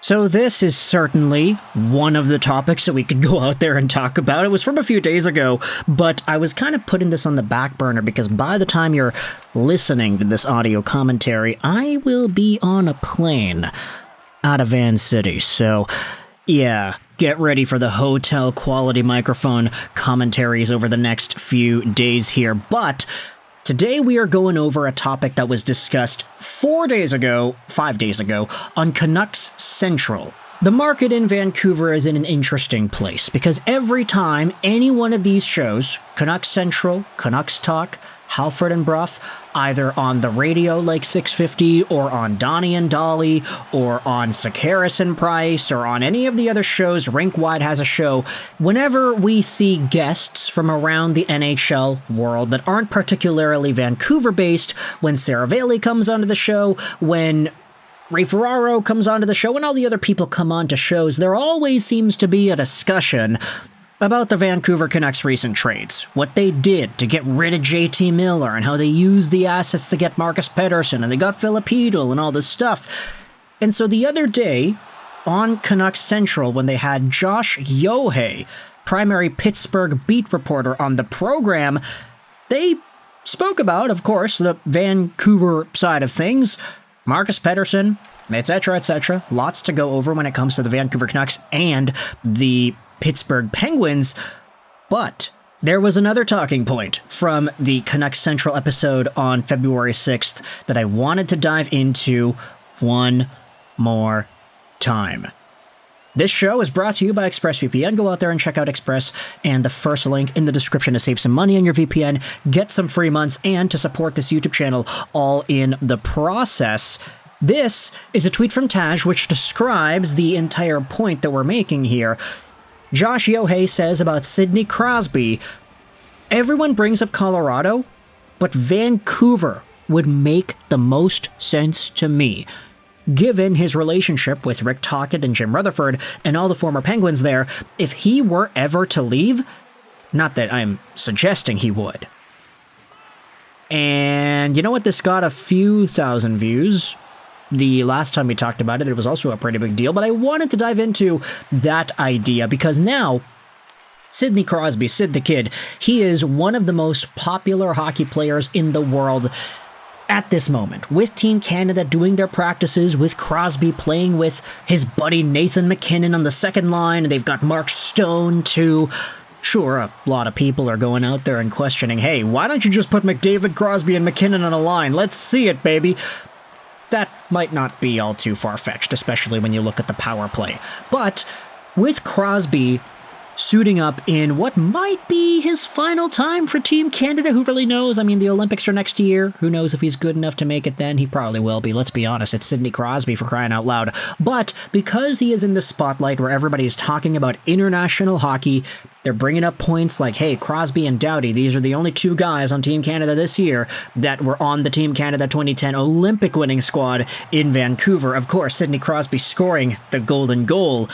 So this is certainly one of the topics that we could go out there and talk about. It was from a few days ago, but I was kind of putting this on the back burner because by the time you're listening to this audio commentary, I will be on a plane out of Van City. So, yeah, get ready for the hotel quality microphone commentaries over the next few days here. But today we are going over a topic that was discussed 5 days ago, on Canucks Central. The market in Vancouver is in an interesting place because every time any one of these shows, Canucks Central, Canucks Talk, Halford and Bruff, either on the radio like 650 or on Donnie and Dolly or on Sakaris and Price or on any of the other shows, Rink-Wide has a show, whenever we see guests from around the NHL world that aren't particularly Vancouver-based, when Sarah Bailey comes onto the show, when Ray Ferraro comes onto the show, and all the other people come onto shows, there always seems to be a discussion about the Vancouver Canucks' recent trades, what they did to get rid of JT Miller, and how they used the assets to get Marcus Pettersson, and they got Filipino, and all this stuff. And so the other day, on Canucks Central, when they had Josh Yohei, primary Pittsburgh beat reporter, on the program, they spoke about, of course, the Vancouver side of things, Marcus Pettersson, etc., lots to go over when it comes to the Vancouver Canucks and the Pittsburgh Penguins, but there was another talking point from the Canucks Central episode on February 6th that I wanted to dive into one more time. This show is brought to you by ExpressVPN. Go out there and check out Express, and the first link in the description to save some money on your VPN, get some free months, and to support this YouTube channel all in the process. This is a tweet from Taj which describes the entire point that we're making here. Josh Yohei says about Sidney Crosby, everyone brings up Colorado, but Vancouver would make the most sense to me, given his relationship with Rick Tocchet and Jim Rutherford and all the former Penguins there. If he were ever to leave, not that I'm suggesting he would. And you know what? This got a few thousand views. The last time we talked about it, it was also a pretty big deal, but I wanted to dive into that idea because now Sidney Crosby, Sid the Kid, he is one of the most popular hockey players in the world at this moment, with Team Canada doing their practices, with Crosby playing with his buddy Nathan MacKinnon on the second line, and they've got Mark Stone too. Sure, a lot of people are going out there and questioning, hey, why don't you just put McDavid, Crosby, and MacKinnon on a line? Let's see it, baby. That might not be all too far-fetched, especially when you look at the power play. But with Crosby suiting up in what might be his final time for Team Canada, who really knows? I mean, the Olympics are next year. Who knows if he's good enough to make it then? He probably will be. Let's be honest, it's Sidney Crosby, for crying out loud. But because he is in the spotlight where everybody's talking about international hockey, they're bringing up points like, hey, Crosby and Doughty, these are the only two guys on Team Canada this year that were on the Team Canada 2010 Olympic winning squad in Vancouver. Of course, Sidney Crosby scoring the golden goal.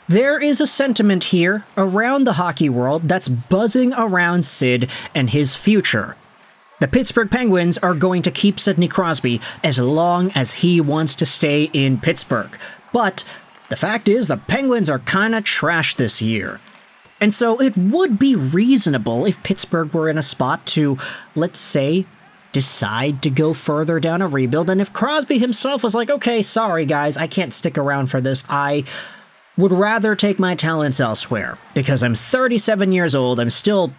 There is a sentiment here around the hockey world that's buzzing around Sid and his future. The Pittsburgh Penguins are going to keep Sidney Crosby as long as he wants to stay in Pittsburgh. But the fact is, the Penguins are kinda trash this year. And so it would be reasonable if Pittsburgh were in a spot to, let's say, decide to go further down a rebuild. And if Crosby himself was like, okay, sorry guys, I can't stick around for this. I would rather take my talents elsewhere because I'm 37 years old. I'm still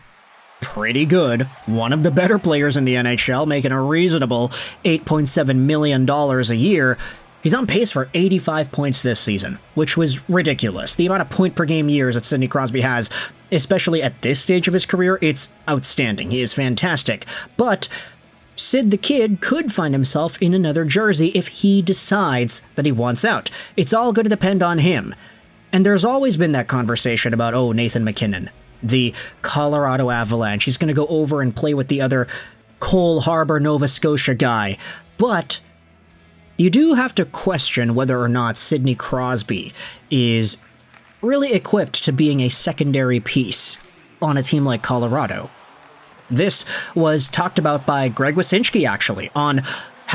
pretty good. One of the better players in the NHL, making a reasonable $8.7 million a year. He's on pace for 85 points this season, which was ridiculous. The amount of point-per-game years that Sidney Crosby has, especially at this stage of his career, it's outstanding. He is fantastic. But Sid the Kid could find himself in another jersey if he decides that he wants out. It's all going to depend on him. And there's always been that conversation about, oh, Nathan MacKinnon, the Colorado Avalanche. He's going to go over and play with the other Cole Harbour, Nova Scotia guy. But you do have to question whether or not Sidney Crosby is really equipped to being a secondary piece on a team like Colorado. This was talked about by Greg Wyszynski, actually, on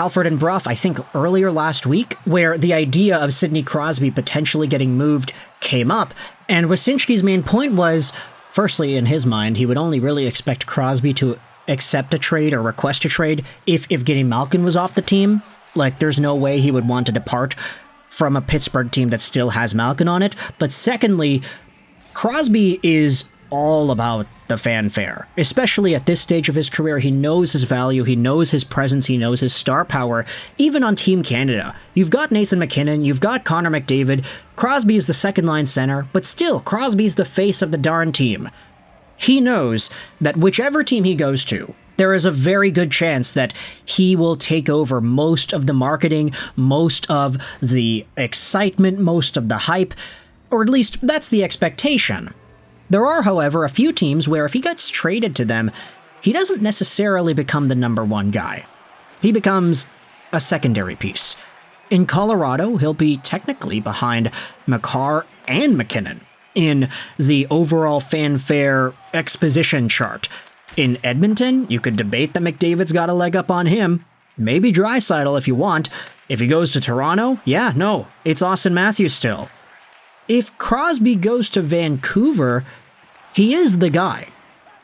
Halford and Bruff, I think earlier last week, where the idea of Sidney Crosby potentially getting moved came up. And Wyszynski's main point was, firstly, in his mind, he would only really expect Crosby to accept a trade or request a trade if Evgeny Malkin was off the team. Like, there's no way he would want to depart from a Pittsburgh team that still has Malkin on it. But secondly, Crosby is all about the fanfare, especially at this stage of his career. He knows his value, he knows his presence, he knows his star power, even on Team Canada. You've got Nathan MacKinnon, you've got Connor McDavid, Crosby is the second-line center, but still, Crosby's the face of the darn team. He knows that whichever team he goes to, there is a very good chance that he will take over most of the marketing, most of the excitement, most of the hype, or at least that's the expectation. There are, however, a few teams where if he gets traded to them, he doesn't necessarily become the number one guy. He becomes a secondary piece. In Colorado, he'll be technically behind Makar and MacKinnon in the overall fanfare exposition chart. In Edmonton, you could debate that McDavid's got a leg up on him. Maybe Draisaitl if you want. If he goes to Toronto, yeah, no, it's Austin Matthews still. If Crosby goes to Vancouver, he is the guy.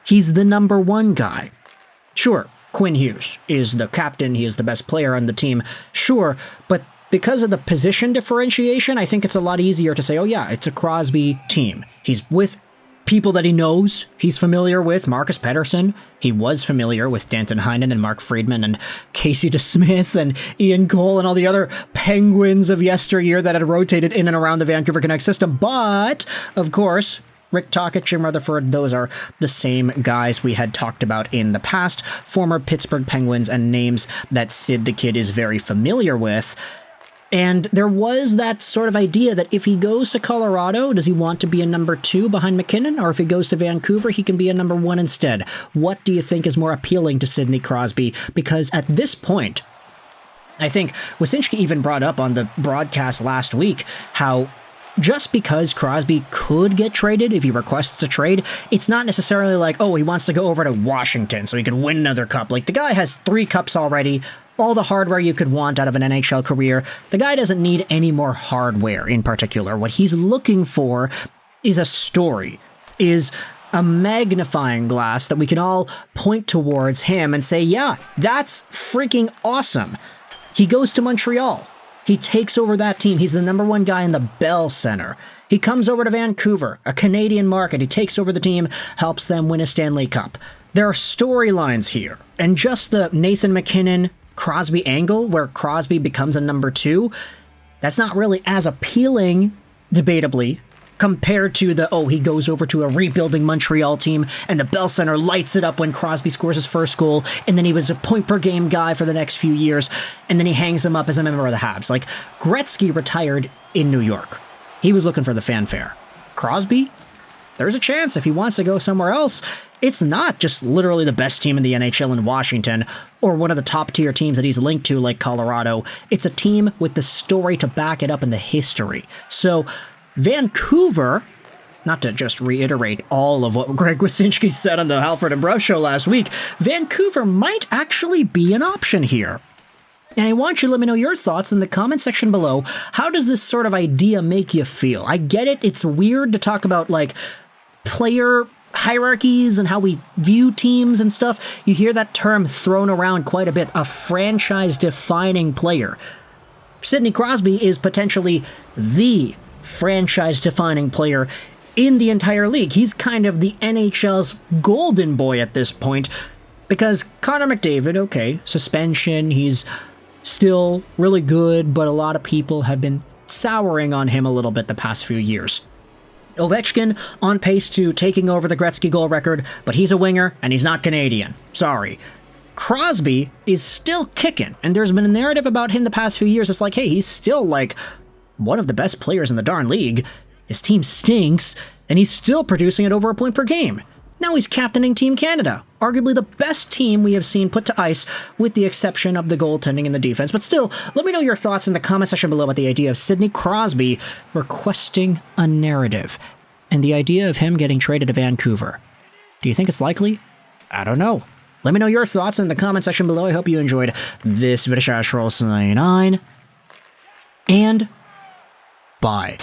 He's the number one guy. Sure, Quinn Hughes is the captain, he is the best player on the team, sure, but because of the position differentiation, I think it's a lot easier to say, oh yeah, it's a Crosby team. He's with people that he knows, he's familiar with, Marcus Pettersson. He was familiar with Danton Heinen and Mark Friedman and Casey DeSmith and Ian Cole and all the other Penguins of yesteryear that had rotated in and around the Vancouver Canucks system. But, of course, Rick Tocchet, Jim Rutherford, those are the same guys we had talked about in the past, former Pittsburgh Penguins and names that Sid the Kid is very familiar with. And there was that sort of idea that if he goes to Colorado, does he want to be a number two behind MacKinnon? Or if he goes to Vancouver, he can be a number one instead. What do you think is more appealing to Sidney Crosby? Because at this point, I think Wyszynski even brought up on the broadcast last week how just because Crosby could get traded if he requests a trade, it's not necessarily like, oh, he wants to go over to Washington so he can win another cup. Like, the guy has 3 cups already, all the hardware you could want out of an NHL career. The guy doesn't need any more hardware in particular. What he's looking for is a story, is a magnifying glass that we can all point towards him and say, yeah, that's freaking awesome. He goes to Montreal. He takes over that team. He's the number one guy in the Bell Center. He comes over to Vancouver, a Canadian market. He takes over the team, helps them win a Stanley Cup. There are storylines here. And just the Nathan MacKinnon Crosby angle, where Crosby becomes a number two, that's not really as appealing, debatably, compared to the, oh, he goes over to a rebuilding Montreal team and the Bell Center lights it up when Crosby scores his first goal, and then he was a point-per-game guy for the next few years, and then he hangs him up as a member of the Habs. Like, Gretzky retired in New York. He was looking for the fanfare. Crosby? There's a chance if he wants to go somewhere else. It's not just literally the best team in the NHL in Washington, or one of the top-tier teams that he's linked to like Colorado. It's a team with the story to back it up in the history. So Vancouver, not to just reiterate all of what Greg Wyszynski said on the Halford and Bruff show last week, Vancouver might actually be an option here. And I want you to let me know your thoughts in the comment section below. How does this sort of idea make you feel? I get it, it's weird to talk about, like, player hierarchies and how we view teams and stuff. You hear that term thrown around quite a bit, a franchise-defining player. Sidney Crosby is potentially the franchise-defining player in the entire league. He's kind of the NHL's golden boy at this point, because Connor McDavid, okay, suspension, he's still really good, but a lot of people have been souring on him a little bit the past few years. Ovechkin on pace to taking over the Gretzky goal record, but he's a winger and he's not Canadian. Sorry. Crosby is still kicking, and there's been a narrative about him the past few years. It's like, hey, he's still like one of the best players in the darn league. His team stinks, and he's still producing at over a point per game. Now he's captaining Team Canada, arguably the best team we have seen put to ice, with the exception of the goaltending and the defense. But still, let me know your thoughts in the comment section below about the idea of Sidney Crosby requesting a narrative, and the idea of him getting traded to Vancouver. Do you think it's likely? I don't know. Let me know your thoughts in the comment section below. I hope you enjoyed this video. And bye.